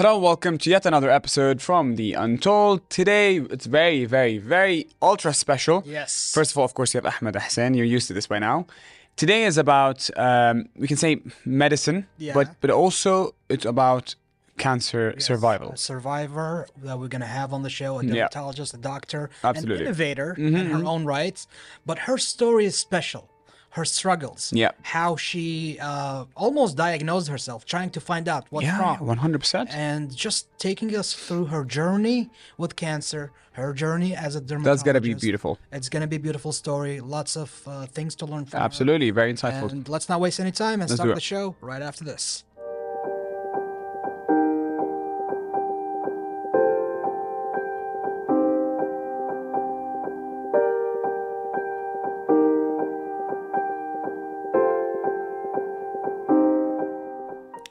Hello, welcome to yet another episode from the Untold. Today, it's very, very, very ultra special. Yes. First of all, of course, you have Ahmad Hussein. You're used to this by now. Today is about, we can say medicine, Yeah. but also it's about cancer Yes, survival. A survivor that we're going to have on the show, a Yeah. dermatologist, a doctor, Absolutely. an innovator in her own rights. But her story is special. Her struggles. Yeah. How she almost diagnosed herself, trying to find out what's Yeah, wrong. 100%. And just taking us through her journey with cancer, her journey as a dermatologist. That's gotta be beautiful. It's going to be a beautiful story. Lots of things to learn from her. Absolutely, very insightful. And let's not waste any time and Let's start do it. the show right after this.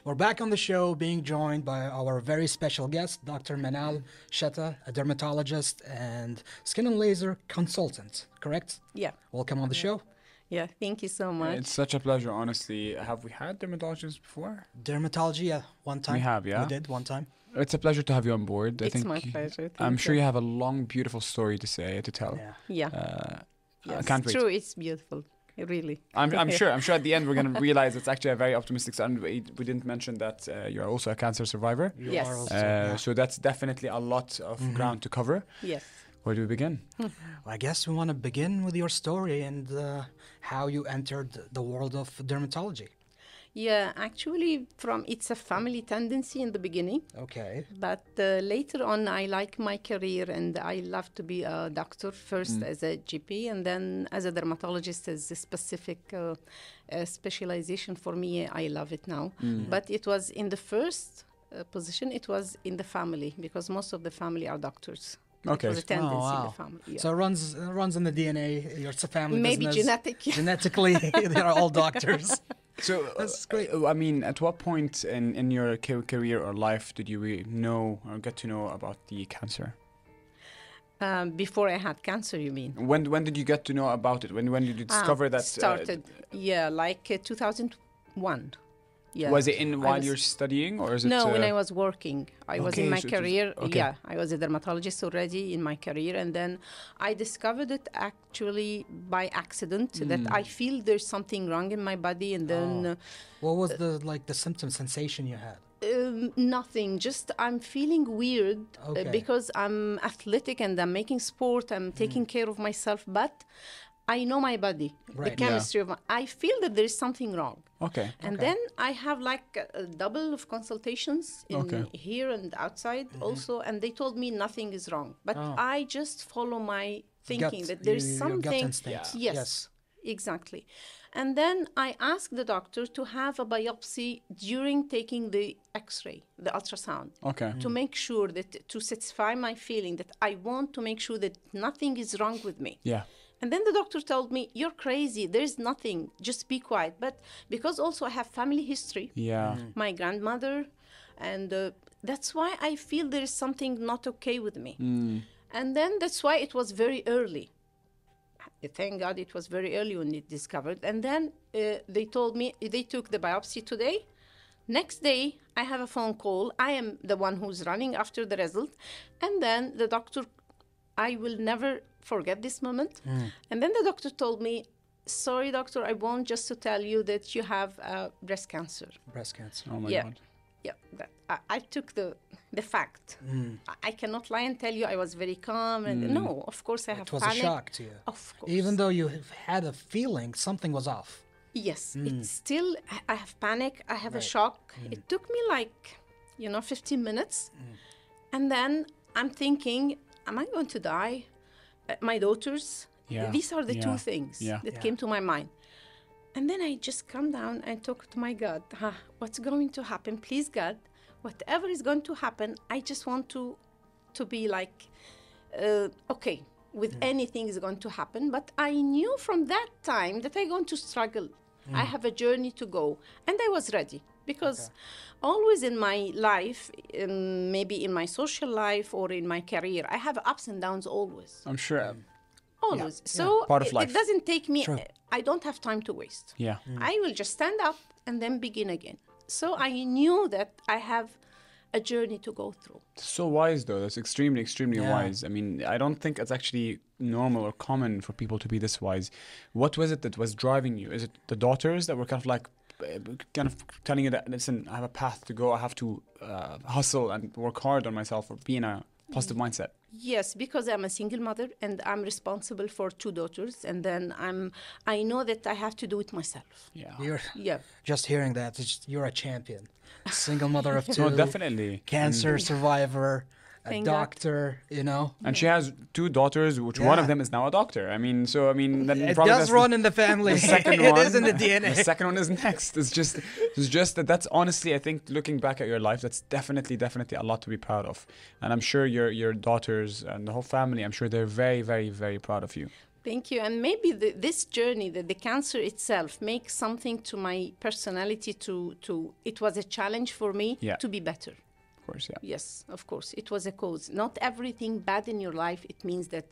We're back on the show being joined by our very special guest, Dr. Manal Sheta, a dermatologist and skin and laser consultant, correct? Yeah. Welcome on the show. Yeah, thank you so much. It's such a pleasure, honestly. Have we had dermatologists before? Dermatology, yeah, one time. We have, yeah? We did one time. It's a pleasure to have you on board. I It's think my pleasure. I'm Thank sure you. you have a long, beautiful story to tell. Yeah. Yeah. I Yes, can't wait. true. It's beautiful. Really. I'm sure at the end we're going to realize it's actually a very optimistic start. We didn't mention that you're also a cancer survivor. You Yes. are also, yeah. So that's definitely a lot of ground to cover. Yes. Where do we begin? Well, I guess we want to begin with your story and how you entered the world of dermatology. Yeah, actually, it's a family tendency in the beginning, Okay. but later on, I like my career and I love to be a doctor first as a GP and then as a dermatologist as a specific specialization for me. I love it now, but it was in the first position. It was in the family because most of the family are doctors. Okay. It was a tendency in wow. the family. Yeah. So it runs in the DNA. It's a family Maybe business. genetic. Yeah. Genetically, they are all doctors. So That's great. I mean, at what point in your career or life did you know or get to know about the cancer? Before I had cancer, you mean? When did you get to know about it? When did you discover that? Started, like 2001. Yeah. Was it while was- you're studying or is it? No, when I was working. I was Okay, in my so it was- career. okay. Yeah, I was a dermatologist already in my career. And then I discovered it actually by accident that I feel there's something wrong in my body. And then What was the symptom sensation you had? nothing, just I'm feeling weird Okay. because I'm athletic and I'm making sport. I'm taking care of myself. But I know my body, Right. the chemistry of I feel that there is something wrong. Okay. And then I have like a double of consultations in Okay. here and outside also, and they told me nothing is wrong. But I just follow my thinking Gut- that there's your gut something. instinct. Yes, Yes. exactly. And then I asked the doctor to have a biopsy during taking the X-ray, the ultrasound, Okay. to make sure that to satisfy my feeling that I want to make sure that nothing is wrong with me. Yeah. And then the doctor told me, "You're crazy. There's nothing. Just be quiet." But because also I have family history, Yeah. my grandmother, and that's why I feel there is something not okay with me. And then that's why it was very early. Thank God it was very early when it discovered. And then they told me, they took the biopsy today. Next day, I have a phone call. I am the one who's running after the result. And then the doctor, I will never forget this moment. And then the doctor told me, "Sorry, doctor, I want just to tell you that you have breast cancer." Breast cancer. Oh my Yeah. God. Yeah, I took the fact. I cannot lie and tell you I was very calm. And no, of course I have It was panic. a shock to you. Of course. Even though you have had a feeling something was off. Yes, it's still, I have panic, I have a shock. It took me like, 15 minutes. And then I'm thinking, am I going to die? My daughters, Yeah, these are the yeah, two things yeah. that Yeah. came to my mind. And then I just calm down and talk to my God. What's going to happen? Please, God, whatever is going to happen, I just want to be like, okay, with anything is going to happen. But I knew from that time that I'm going to struggle. I have a journey to go. And I was ready because always in my life, maybe in my social life or in my career, I have ups and downs always. I'm sure. Always. So Part of life. it doesn't take me, True. I don't have time to waste. Yeah. I will just stand up and then begin again. So I knew that I have a journey to go through. So wise, though. That's extremely, extremely Yeah. wise. I mean, I don't think it's actually normal or common for people to be this wise. What was it that was driving you? Is it the daughters that were kind of like, kind of telling you that, listen, I have a path to go. I have to hustle and work hard on myself, or be in a positive mindset? Yes, because I'm a single mother and I'm responsible for 2 daughters, and then I know that I have to do it myself. Yeah. You're Yeah. just hearing that, you're a champion. Single mother of 2. No, definitely. Cancer survivor, a Thank God. doctor, you know. And she has 2 daughters, which one of Yeah. them is now a doctor. I mean, then It probably does that's run in the family. the second It one. is in the DNA. The second one is next. It's just that's honestly, I think, looking back at your life, that's definitely a lot to be proud of. And I'm sure your daughters and the whole family, I'm sure they're very, very, very proud of you. Thank you. And maybe this journey, the cancer itself, makes something to my personality. It was a challenge for me to be better. Of course, yeah. Yes, of course. It was a cause. Not everything bad in your life, it means that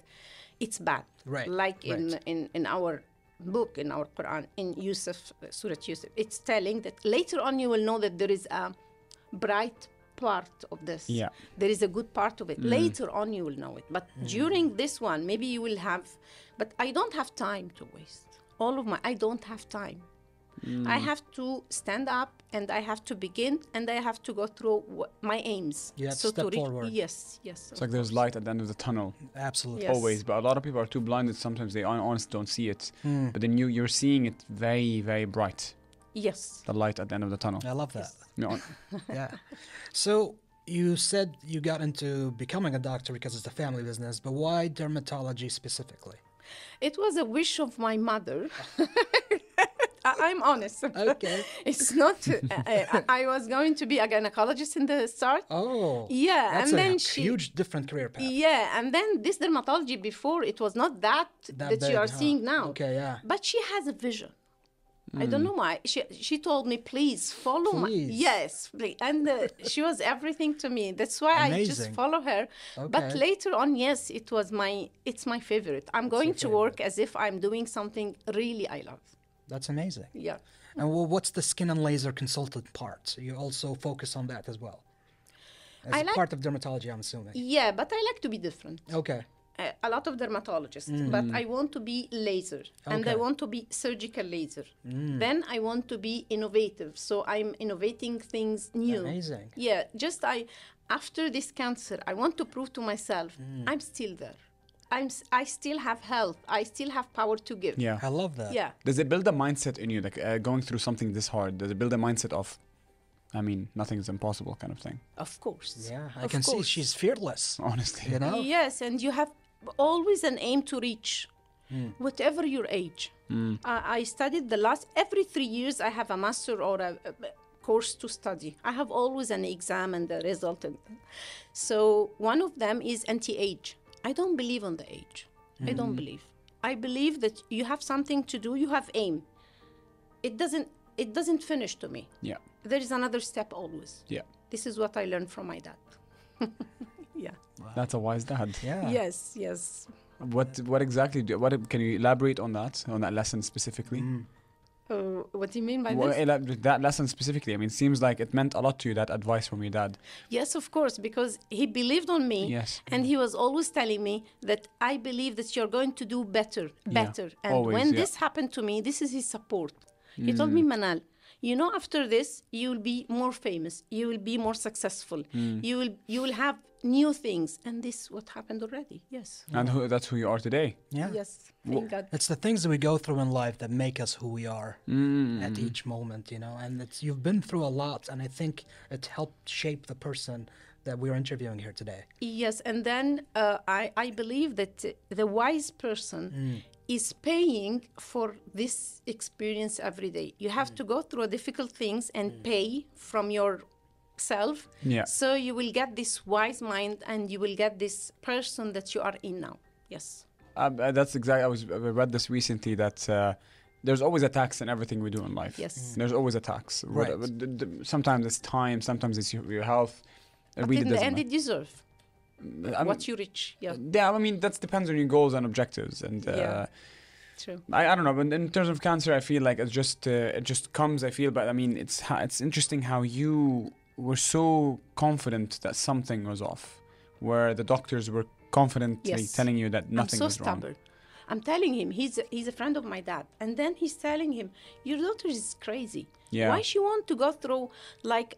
it's bad. Right, Like right. in our book, in our Quran, in Yusuf, Surah Yusuf, it's telling that later on you will know that there is a bright part of this. Yeah. There is a good part of it. Later on you will know it. But during this one, maybe you will have, but I don't have time to waste. I don't have time. I have to stand up and I have to begin and I have to go through my aims. You have to step forward. Yes. It's like there's light at the end of the tunnel. Absolutely. Yes. Always, but a lot of people are too blinded. Sometimes they honestly don't see it. But then you're seeing it very, very bright. Yes. The light at the end of the tunnel. I love that. You know, Yeah. So you said you got into becoming a doctor because it's a family business, but why dermatology specifically? It was a wish of my mother. I'm honest. Okay. It's not. I was going to be a gynecologist in the start. Oh. Yeah, That's and a then huge different career path. Yeah, and then this dermatology before it was not that That you are big, huh? seeing now. Okay, yeah. But she has a vision. I don't know why. She told me, please follow my. Please. Yes, please. And she was everything to me. That's why I just Amazing. follow her. But Okay. later on, yes, it's my favorite. I'm going your to work as if I'm doing something really I love. That's amazing. Yeah. And what's the skin and laser consultant part? You also focus on that as well. As I a like- part of dermatology, I'm assuming. Yeah, but I like to be different. Okay. A lot of dermatologists, but I want to be laser and I Okay. want to be surgical laser. Then I want to be innovative. So I'm innovating things new. Amazing. Yeah, after this cancer, I want to prove to myself I'm still there. I still have health. I still have power to give. yeah. I love that. Yeah. Does it build a mindset in you, like going through something this hard? Does it build a mindset of, I mean, nothing is impossible kind of thing? Of course. Yeah, I Of can see course. she's fearless. Honestly. You know? Yes, and you have always an aim to reach, whatever your age. I studied every 3 years I have a master or a course to study. I have always an exam and a result. So one of them is anti-age. I don't believe on the age. I don't believe. I believe that you have something to do, you have aim. It doesn't finish to me. Yeah. There is another step always. Yeah. This is what I learned from my dad. Yeah. That's a wise dad. Yeah. Yes. What exactly? Can you elaborate on that lesson specifically? What do you mean by Well, this? that lesson specifically. I mean, it seems like it meant a lot to you, that advice from your dad. Yes, of course, because he believed on me. Yes. And he was always telling me that I believe that you're going to do better. And always, when yeah. this happened to me, this is his support. He told me, Manal, after this, you will be more famous. You will be more successful. You will have new things. And this what happened already. Yes. And that's who you are today. Yeah. Yes. Thank God. It's the things that we go through in life that make us who we are at each moment, And you've been through a lot, and I think it helped shape the person that we're interviewing here today. Yes, and then I believe that the wise person is paying for this experience every day. You have to go through difficult things and pay from yourself. Yeah. So you will get this wise mind and you will get this person that you are in now. Yes. That's exactly. I read this recently that there's always a tax in everything we do in life. Yes. There's always a tax. Right. Sometimes it's time. Sometimes it's your health. It But really in the doesn't end, matter. it deserves I what you reach. Yeah, Yeah, I mean that depends on your goals and objectives, and Yeah. true. I don't know. But in terms of cancer, I feel like it just comes. I feel, but I mean, it's interesting how you were so confident that something was off, where the doctors were confidently Yes. telling you that nothing I'm so was wrong. stubborn. I'm telling him he's a friend of my dad, and then he's telling him, "Your daughter is crazy. Yeah. Why she want to go through like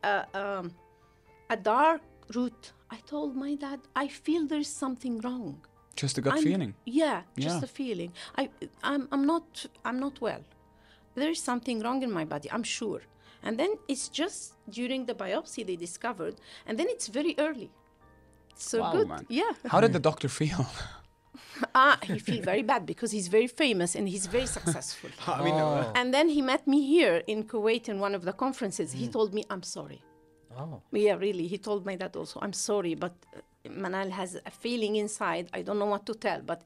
a dark route?" I told my dad, "I feel there's something wrong. Just a gut I'm- feeling. Yeah, just Yeah. a feeling. I'm not well. There is something wrong in my body. I'm sure." And then it's just during the biopsy they discovered, and then it's very early. So Wow, good. man. Yeah. How did the doctor feel? He feel very bad because he's very famous and he's very successful. I mean, Oh. And then he met me here in Kuwait in one of the conferences. He told me, "I'm sorry." Oh. Yeah, really. He told my dad also, "I'm sorry, but Manal has a feeling inside. I don't know what to tell." But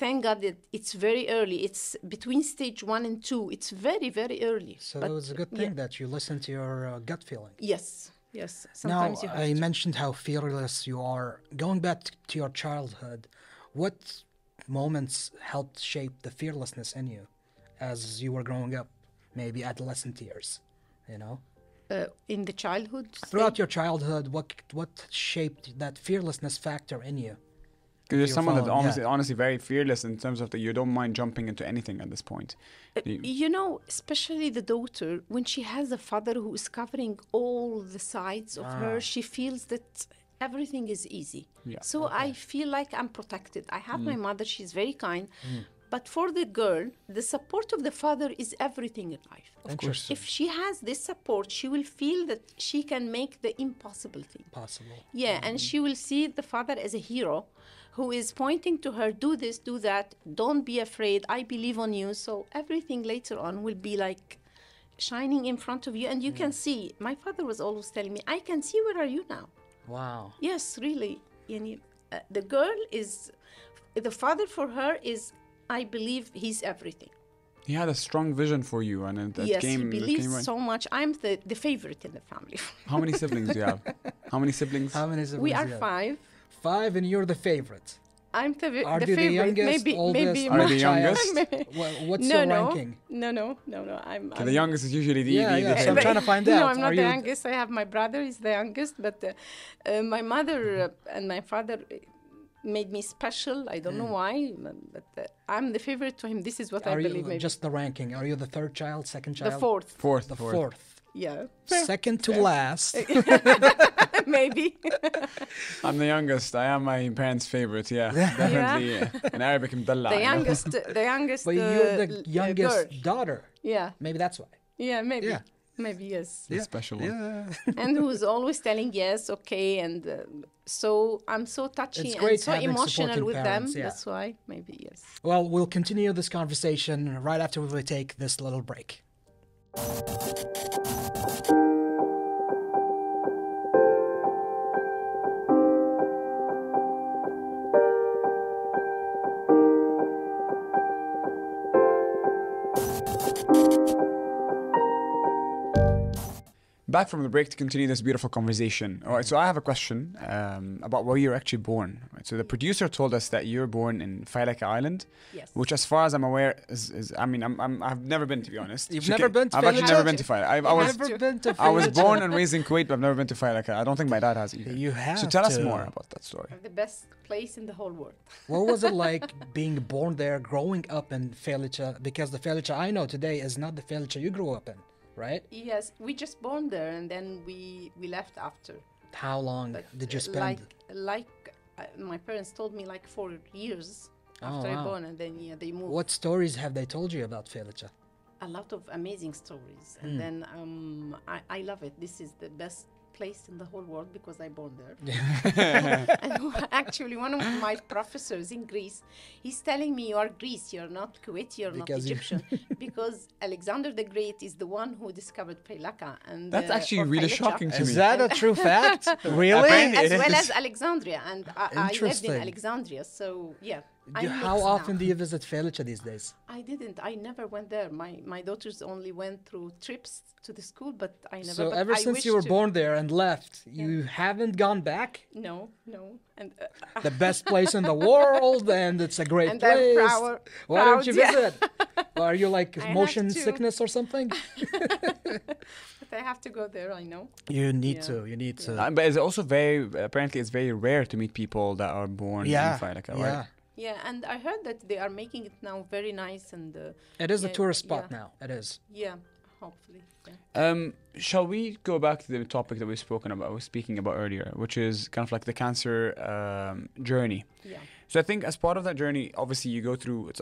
thank God that it's very early. It's between stage 1 and 2. It's very, very early. So But, it was a good thing that you listened to your gut feeling. Yes, yes. Sometimes you Now, have I to. mentioned how fearless you are. Going back to your childhood, what moments helped shape the fearlessness in you as you were growing up, maybe adolescent years, you know? In the childhood Throughout stage, your childhood, what shaped that fearlessness factor in you? Because you're You're someone that following, yeah. honestly very fearless in terms of that you don't mind jumping into anything at this point. you know, especially the daughter, when she has a father who is covering all the sides of her, she feels that everything is easy. Yeah. So I feel like I'm protected. I have my mother, she's very kind. But for the girl, the support of the father is everything in life. Interesting. If she has this support, she will feel that she can make the impossible thing. Possible. Yeah, and she will see the father as a hero who is pointing to her, "Do this, do that, don't be afraid, I believe on you." So everything later on will be like shining in front of you, and you can see. My father was always telling me, "I can see, where are you now?" Wow. Yes, really. And the girl is, the father for her is, I believe he's everything. He had a strong vision for you, and it Yes, came. he it believes came right. so much. I'm the favorite in the family. How many siblings do you have? How many siblings? How many siblings We do are you have? 5. 5, and you're the favorite. I'm Are the you the favorite. youngest, maybe oldest, Are you the most youngest? child? What's no, your no, ranking? no. I'm The youngest is usually the Yeah, the, yeah, the so I'm trying to find No, out. I'm Are not the you youngest. I have my brother. He's the youngest, but my mother and my father made me special. I don't know why, but I'm the favorite to him. This is what I Are believe. you Maybe just the ranking? Are you the third child, second the child? fourth. fourth. The fourth. Yeah, Second to last. maybe. I'm the youngest. I am my parents' favorite. Yeah, definitely. In Arabic, mdalla. The you know? youngest. The youngest. But you're the girl. youngest daughter. Yeah, Maybe that's why. yeah, maybe. Yeah. Maybe yes. The special one. Yeah. And who's always telling yes, okay, and so I'm so touchy It's and great so having emotional supporting with parents, them. yeah. That's why maybe yes. Well, we'll continue this conversation right after we take this little break. Back from the break to continue this beautiful conversation. All right, so I have a question about where you're actually born. Right, so the producer told us that you're born in Failaka Island, Yes. which, as far as I'm aware, is I mean, I've never been, to be honest. You've She never ca- been to I've actually Failaka? never been to Failaka. I was Never been to I was Failaka? born and raised in Kuwait, but I've never been to Failaka. I don't think my dad has either. You have So tell us to. more about that story. The best place in the whole world. What was it like being born there, growing up in Failaka? Because the Failaka I know today is not the Failaka you grew up in, right? Yes, we just born there and then we left after. How long But did you spend? My parents told me like 4 years Oh, after wow. I born, and then they moved. What stories have they told you about Failaka? A lot of amazing stories, and then I love it. This is the best place in the whole world because I born there. And actually, one of my professors in Greece, he's telling me, "You are Greece. You're not Kuwaiti. You're Because not you- Egyptian." Because Alexander the Great is the one who discovered Failaka, and That's actually or really Fallujah. shocking to Is me. that a true fact? Really? Apparently- As It well is. as Alexandria, and I lived in Interesting. Alexandria, so yeah. I'm How mixed often now. do you visit Failaka these days? I didn't. I never went there. My daughters only went through trips to the school, but I never. So but ever I since wish you were to. born there and left, you haven't gone back? No, no, and The best place in the world, and it's a great and I'm place. Why don't you yeah. visit? Are you like I have motion to. sickness or something? But I have to go there, I know. You need Yeah. to. You need to. But it's also apparently it's very rare to meet people that are born in Failaka, yeah. right? Yeah, and I heard that they are making it now very nice and It is a yeah, tourist spot yeah. now. It is. yeah, hopefully. Yeah. Shall we go back to the topic that we was speaking about earlier, which is kind of like the cancer journey. Yeah. So I think as part of that journey, obviously you go through. It's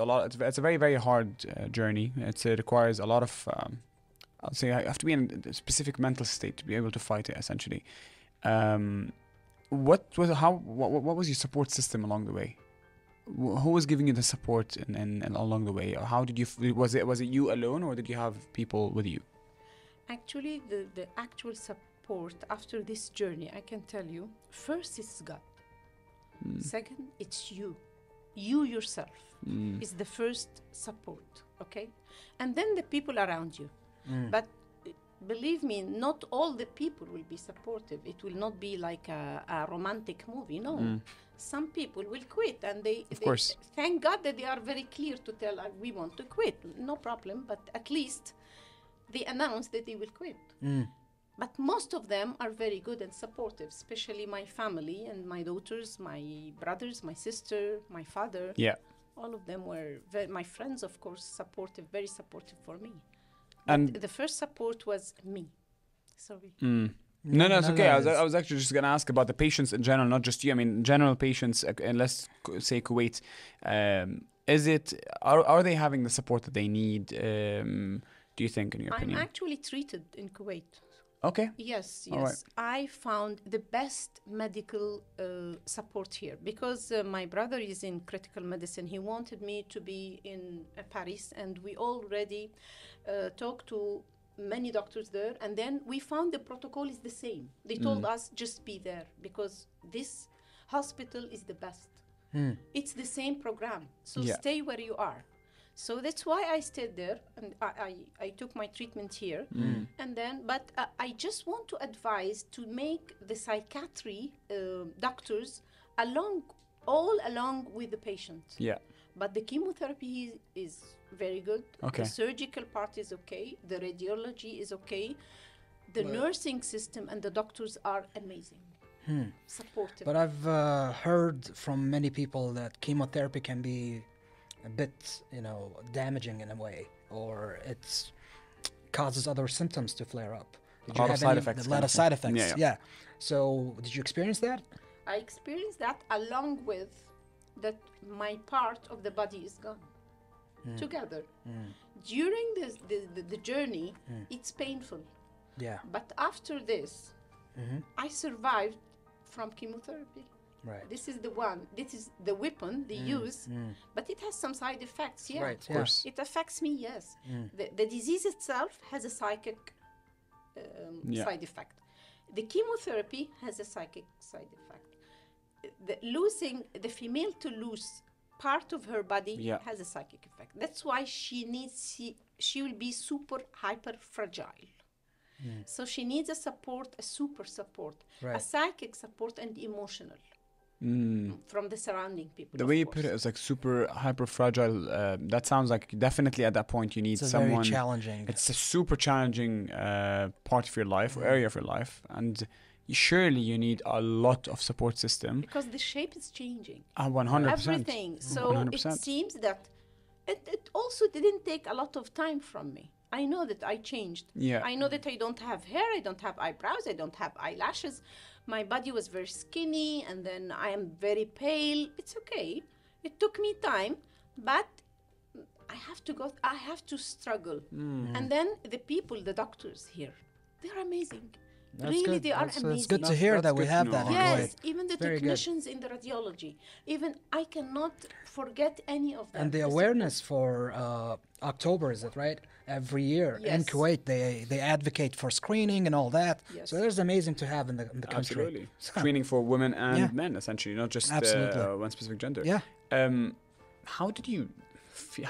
a very very hard journey. It requires a lot of. I'll say I have to be in a specific mental state to be able to fight it. Essentially, what was your support system along the way? Who was giving you the support and along the way? Or how did you? Was it you alone, or did you have people with you? Actually, the actual support after this journey, I can tell you, first it's God. Second, it's you. You yourself is the first support, okay? And then the people around you. But believe me, not all the people will be supportive. It will not be like a romantic movie, no. Some people will quit, and Of course. thank God that they are very clear to tell, we want to quit, no problem, but at least they announce that they will quit. But most of them are very good and supportive, especially my family and my daughters, my brothers, my sister, my father. Yeah. All of them were, my friends, of course, supportive, very supportive for me. And The first support was me. Sorry. No, it's okay. no, I was actually just gonna ask about the patients in general, not just you. I mean, general patients, and let's say Kuwait. Are they having the support that they need? Do you think, in your opinion? I'm actually treated in Kuwait. Okay. Yes, All yes. I found the best medical support here because my brother is in critical medicine. He wanted me to be in Paris, and we already talked to many doctors there, and then we found the protocol is the same. They told us just be there because this hospital is the best. It's the same program, so stay where you are. So that's why I stayed there, and I took my treatment here. And then, but I just want to advise to make the psychiatry doctors all along with the patient. Yeah. But the chemotherapy is very good. Okay. The surgical part is okay. The radiology is okay. The nursing system and the doctors are amazing. Supportive. But I've heard from many people that chemotherapy can be a bit, damaging in a way, or it causes other symptoms to flare up. A lot of side effects. A lot of side effects. Yeah. So, did you experience that? I experienced that along with that my part of the body is gone together. During the journey, it's painful. Yeah. But after this, I survived from chemotherapy. Right. This is the weapon they use, but it has some side effects. Yeah, Right. Of course. it affects me. Yes, the disease itself has a psychic side effect. The chemotherapy has a psychic side effect. The female to lose part of her body has a psychic effect. That's why she will be super hyper fragile. So she needs a super support, a psychic support, and emotional. From the surrounding people. The way you put it is like super hyper fragile. That sounds like definitely at that point you need It's someone. very challenging. It's a super challenging part of your life or area of your life, and surely you need a lot of support system. Because the shape is changing. 100%. Everything. So 100%. it seems that it also didn't take a lot of time from me. I know that I changed. Yeah. I know that I don't have hair, I don't have eyebrows, I don't have eyelashes. My body was very skinny, and then I am very pale. It's okay. It took me time, but I have to struggle. And then the people, the doctors here, they're amazing. That's really, good. they are That's amazing. good to hear That's that we good to have know. that. in Yes, Kuwait. even the Very good. technicians in the radiology. Even I cannot forget any of them. And the awareness for October, is it right? Every year in Yes. Kuwait, they advocate for screening and all that. Yes. So there's amazing to have in the country. Absolutely. Screening for women and Yeah. men, essentially, not just Absolutely. one specific gender. Yeah. How did you?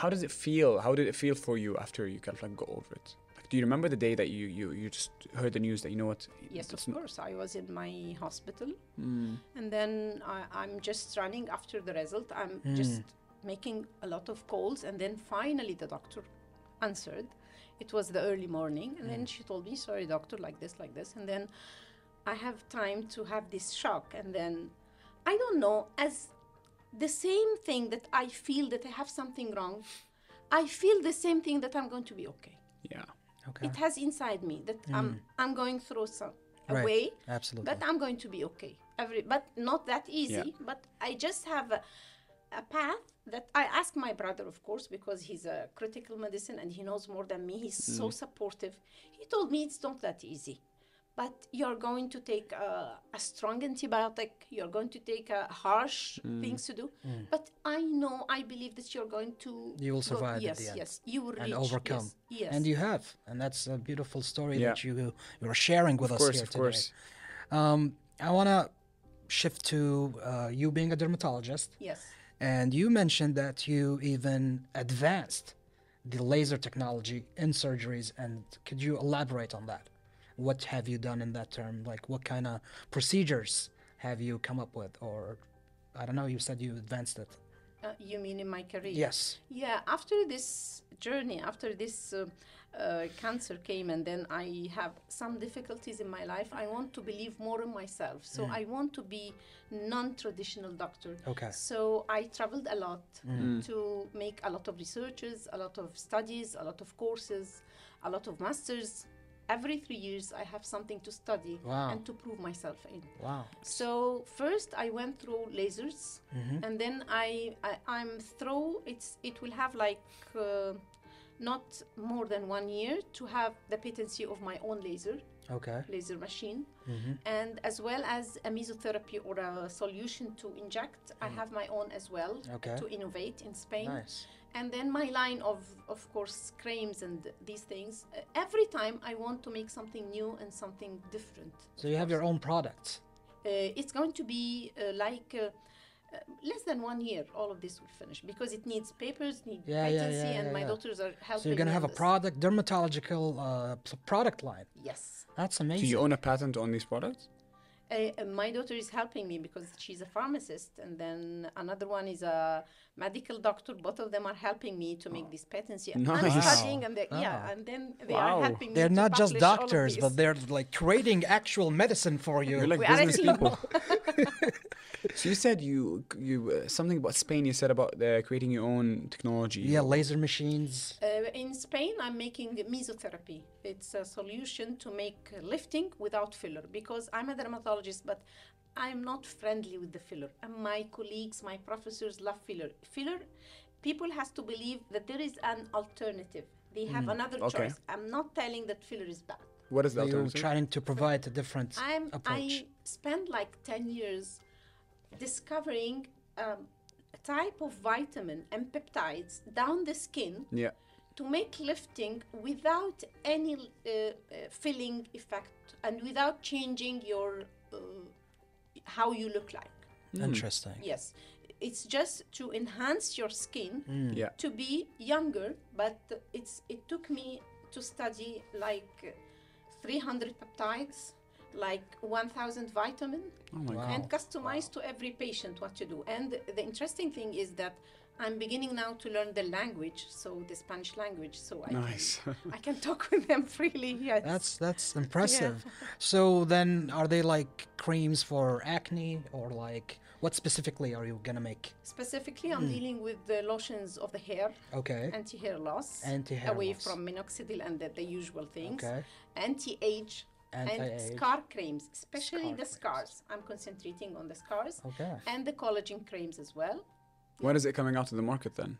How does it feel? How did it feel for you after you kind of like go over it? Like, do you remember the day that you just heard the news that you know what? Yes, it's of course. I was in my hospital, and then I'm just running after the result. I'm just making a lot of calls, and then finally the doctor answered, It was the early morning, and then she told me, sorry, doctor, like this, and then I have time to have this shock, and then I don't know, as the same thing that I feel that I have something wrong, I feel the same thing that I'm going to be okay. Yeah. Okay. It has inside me that I'm going through a Right. way, Absolutely. but I'm going to be okay. But not that easy. Yeah. But I just have a path that I ask my brother, of course, because he's a critical medicine and he knows more than me. He's so supportive. He told me it's not that easy. But you're going to take a strong antibiotic. You're going to take harsh things to do. But I believe that you're going to... You will survive Yes, at the end. yes. You will And reach. overcome. Yes, yes. And you have. And that's a beautiful story Yeah. that you're sharing with us here Of today. course. I want to shift to you being a dermatologist. Yes. And you mentioned that you even advanced the laser technology in surgeries. And could you elaborate on that? What have you done in that term? Like, what kind of procedures have you come up with? Or, I don't know, you said you advanced it. You mean in my career? Yes. Yeah, after this journey, after this cancer came, and then I have some difficulties in my life, I want to believe more in myself. So I want to be non-traditional doctor. Okay. So I traveled a lot to make a lot of researches, a lot of studies, a lot of courses, a lot of masters. Every 3 years, I have something to study Wow. and to prove myself in. Wow. So first, I went through lasers, and then I'm through. It will have like not more than 1 year to have the patency of my own Okay. laser machine, and as well as a mesotherapy or a solution to inject. I have my own as well Okay. to innovate in Spain. Nice. And then my line of course, creams and these things. Every time I want to make something new and something different. So you have your own products. It's going to be less than 1 year. All of this will finish because it needs papers, need patency, and my daughters are helping. So you're going to have in a this. product, dermatological product line. Yes. That's Do amazing. you own a patent on these products? My daughter is helping me because she's a pharmacist, and then another one is a medical doctor. Both of them are helping me to make this patency. I'm Nice. studying, and and then they are Wow. helping me. They're to not just publish all of doctors, this. but they're like creating actual medicine for you. You're like We are a business team. people. So you said you something about Spain. You said about creating your own technology. Yeah, laser machines. In Spain, I'm making mesotherapy. It's a solution to make lifting without filler because I'm a dermatologist, but I'm not friendly with the filler. And my colleagues, my professors love filler. Filler, people has to believe that there is an alternative. They have another Okay. choice. I'm not telling that filler is bad. What is the You're alternative? trying to provide a different approach. I spent like 10 years discovering a type of vitamin and peptides down the skin Yeah. to make lifting without any filling effect and without changing your how you look like. Interesting. Yes, it's just to enhance your skin Yeah. to be younger, but it took me to study like 300 peptides, like 1,000 vitamin, Oh my Wow. god. and customize to every patient what to do. And the interesting thing is that I'm beginning now to learn the language, so the Spanish language, so Nice. I can talk with them freely. Yes. That's impressive. So then, are they like creams for acne, or like what specifically are you gonna make? Specifically, I'm dealing with the lotions of the hair, Okay. anti-hair loss, Anti-hair away loss. from minoxidil and the usual things, Okay. anti-age, and Anti-age. scar creams, especially Scar the creams. scars. I'm concentrating on the scars Okay. and the collagen creams as well. When is it coming out to the market then?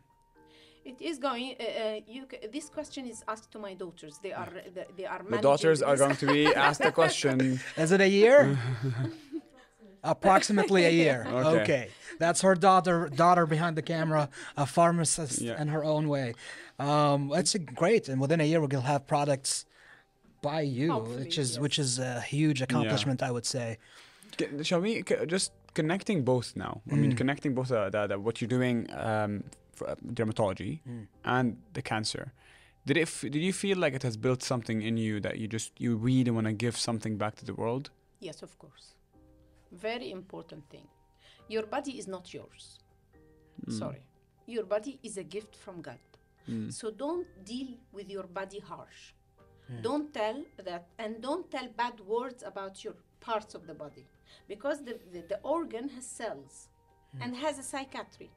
It is going. This question is asked to my daughters. They are they are. The daughters are managing going to be asked the question. Is it a year? Approximately a year. Okay. Okay. That's her daughter behind the camera, a pharmacist Yeah. in her own way. It's great, and within a year we're gonna have products by you, Hopefully, which is a huge accomplishment, I would say. Shall we just connecting both now? I mean, connecting both what you're doing for dermatology and the cancer. Did you feel like it has built something in you that you really want to give something back to the world? Yes, of course. Very important thing. Your body is not yours. Sorry. Your body is a gift from God. So don't deal with your body harsh. Don't tell that, and don't tell bad words about your parts of the body, because the organ has cells and has a psychiatry.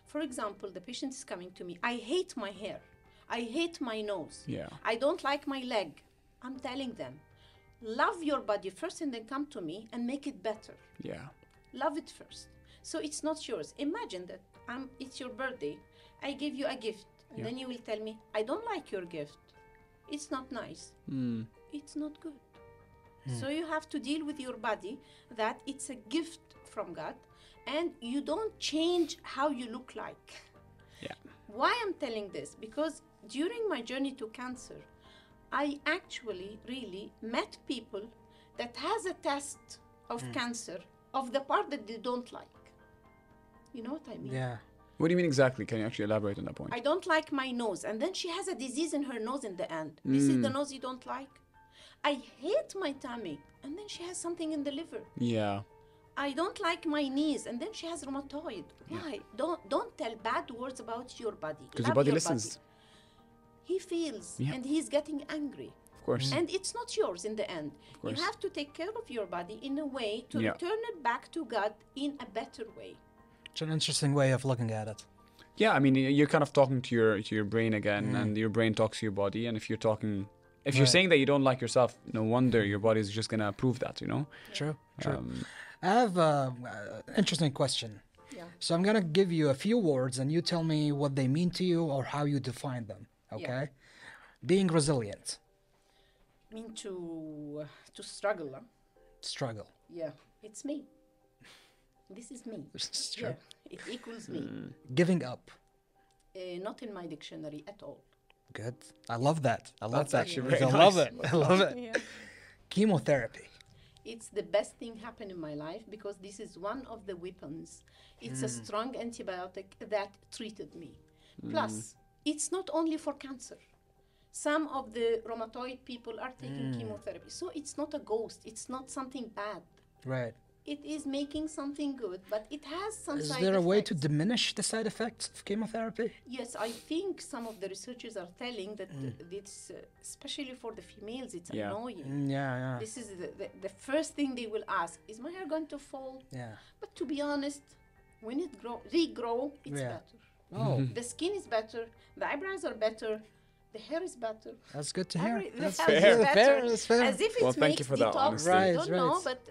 For example, the patient is coming to me, I hate my hair, I hate my nose, Yeah. I don't like my leg. I'm telling them, love your body first and then come to me and make it better. Yeah. Love it first. So it's not yours. Imagine that it's your birthday, I give you a gift, and then you will tell me, I don't like your gift. It's not nice. It's not good. So you have to deal with your body that it's a gift from God, and you don't change how you look like. Yeah. Why I'm telling this? Because during my journey to cancer, I actually really met people that has a test of cancer of the part that they don't like. You know what I mean? Yeah. What do you mean exactly? Can you actually elaborate on that point? I don't like my nose. And then she has a disease in her nose in the end. This is the nose you don't like. I hate my tummy. And then she has something in the liver. Yeah. I don't like my knees. And then she has rheumatoid. Why? Don't tell bad words about your body. Because your Love body listens. He feels Yeah. and he's getting angry. Of course. And it's not yours in the end. You course. have to take care of your body in a way to Yeah. return it back to God in a better way. It's an interesting way of looking at it. Yeah, I mean, you're kind of talking to your brain again, and your brain talks to your body. And if you're talking, if you're Right. saying that you don't like yourself, no wonder your body is just gonna prove that, you know. True. I have an interesting question. Yeah. So I'm going to give you a few words and you tell me what they mean to you or how you define them. Okay? Being resilient. I mean to struggle. Huh? Struggle. Yeah, it's me. This is me. It's true. Yeah, it equals me. Giving up. Not in my dictionary at all. Good. I love that. I love That's that. actually very I love nice. it. I love it. Yeah. Chemotherapy. It's the best thing happened in my life because this is one of the weapons. It's a strong antibiotic that treated me. Plus, it's not only for cancer. Some of the rheumatoid people are taking chemotherapy. So it's not a ghost. It's not something bad. Right. It is making something good, but it has some Is side there a way to effects. diminish the side effects of chemotherapy? Yes, I think some of the researchers are telling that it's, especially for the females, it's Yeah. annoying. Yeah. This is the first thing they will ask, is my hair going to fall? Yeah. But to be honest, when it regrow, it's Yeah. better. Oh, The skin is better, the eyebrows are better, the hair is better. that's good to hear. The That's health is fair. better. That's fair. As if it Well, thank makes you for that detox. honesty. I Right, don't know, right. but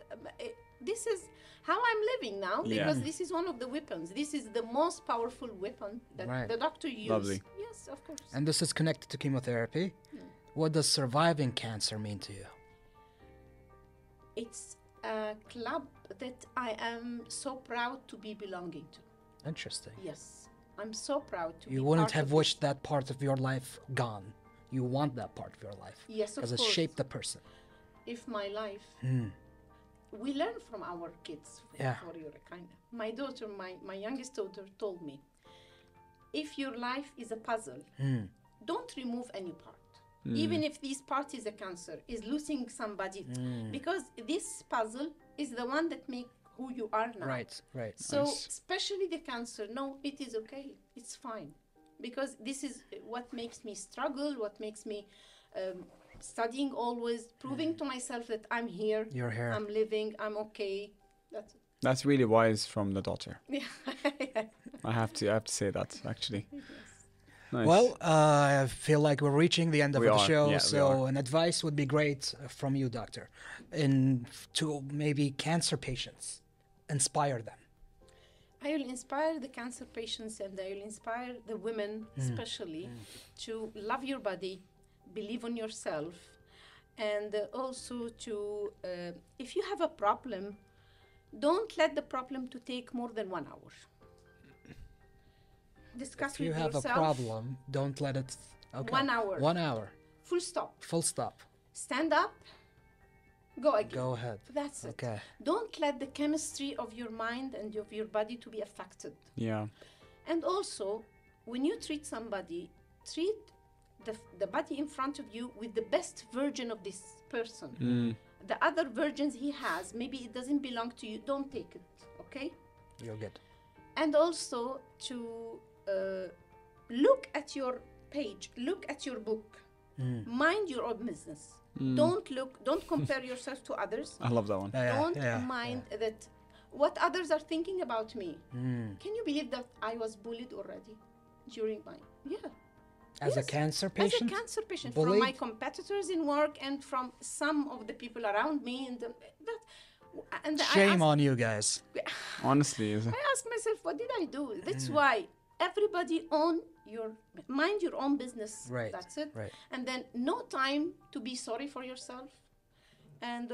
this is how I'm living now Yeah. because this is one of the weapons. This is the most powerful weapon that Right. the doctor uses. Lovely. Yes, of course. And this is connected to chemotherapy. What does surviving cancer mean to you? It's a club that I am so proud to be belonging to. Interesting. Yes, I'm so proud to be You wouldn't part have of wished that part of your life gone. You want that part of your life. Yes, of Because it course. shaped the person. If my life, we learn from our kids. Yeah. For your kind of. My daughter, my youngest daughter, told me, if your life is a puzzle, don't remove any part. Even if this part is a cancer, is losing somebody, because this puzzle is the one that make who you are now. Right. So, Nice. especially the cancer, no, it is okay. It's fine. Because this is what makes me struggle, what makes me studying always, proving to myself that I'm here, You're here. I'm living, I'm okay. That's it. That's really wise from the daughter. Yeah. I have to say that actually. Nice. Well, I feel like we're reaching the end of We the are, show, yeah, we so an advice would be great from you, doctor, to maybe cancer patients, inspire them. I will inspire the cancer patients and I will inspire the women, especially, to love your body, believe on yourself, and also to, if you have a problem, don't let the problem to take more than 1 hour. Discuss If you with have yourself. a problem, don't let it. Okay. 1 hour. 1 hour. Full stop. Full stop. Stand up. Go again. Go ahead. That's it. Okay. Don't let the chemistry of your mind and of your body to be affected. yeah. And also, when you treat somebody, treat the body in front of you with the best version of this person. The other versions he has, maybe it doesn't belong to you, don't take it, okay? You're good. And also to look at your page, look at your book. Mind your own business. Don't compare yourself to others. I love that one. Don't mind that what others are thinking about me. Can you believe that I was bullied already during my As a cancer patient? As a cancer patient, Bullied? from my competitors in work and from some of the people around me. Shame on you guys. Honestly, I ask myself, what did I do? That's why everybody mind your own business. Right. That's it. Right. And then no time to be sorry for yourself. And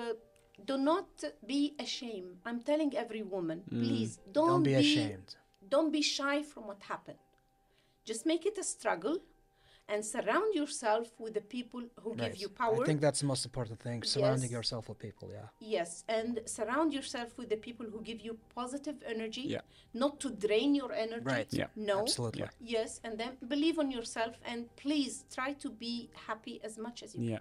do not be ashamed. I'm telling every woman, please Don't be ashamed. Don't be shy from what happened. Just make it a struggle and surround yourself with the people who give you power. I think that's the most important thing, surrounding yourself with people, Yes, and surround yourself with the people who give you positive energy, not to drain your energy. Right. Yeah. No. Absolutely. Yes, and then believe on yourself and please try to be happy as much as you can. yeah.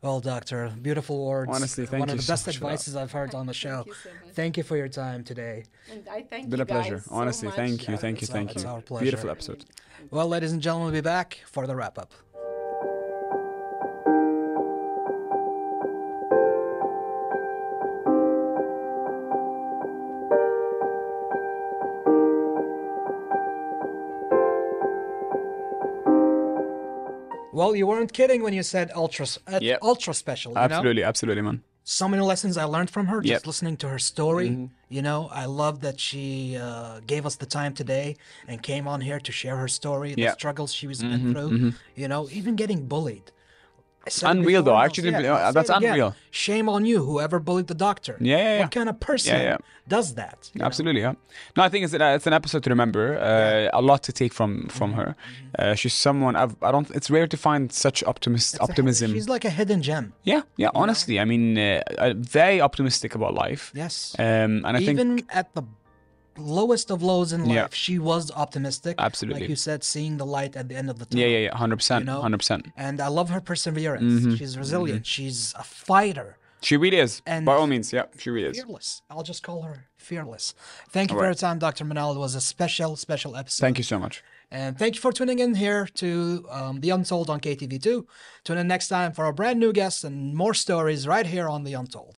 Well, Doctor, beautiful words. Honestly, thank One you of the so best much for that. advices I've heard on the show. Thank you so much. Thank you for your time today. And I thank Been you a pleasure. guys so Honestly, much. thank you, thank you, it's thank our- it's you. our pleasure. Beautiful episode. Well, ladies and gentlemen, we'll be back for the wrap-up. Well, you weren't kidding when you said ultra special. You know? Absolutely, absolutely, man. So many lessons I learned from her just Yep. listening to her story. You know, I love that she gave us the time today and came on here to share her story, the Yeah. struggles she was been through. You know, even getting bullied. I said it Unreal, though. before, Actually, I'll say that's it again. unreal. Shame on you, whoever bullied the doctor. Yeah. What kind of person does that? you know? Absolutely, yeah. No, I think it's an episode to remember. A lot to take from her. She's someone I don't. It's rare to find such optimism. She's like a hidden gem. Yeah. Honestly, I mean, very optimistic about life. Yes. And I Even think at the lowest of lows in life, Yeah. she was optimistic. Absolutely. Like you said, seeing the light at the end of the tunnel. yeah, 100%, You know? 100%. And I love her perseverance. She's resilient. She's a fighter. She really is. And By all means, yeah, she really is. Fearless. I'll just call her fearless. Thank you All for right. your time, Dr. Manal. It was a special episode. Thank you so much. And thank you for tuning in here to The Untold on KTV2. Tune in next time for a brand new guest and more stories right here on The Untold.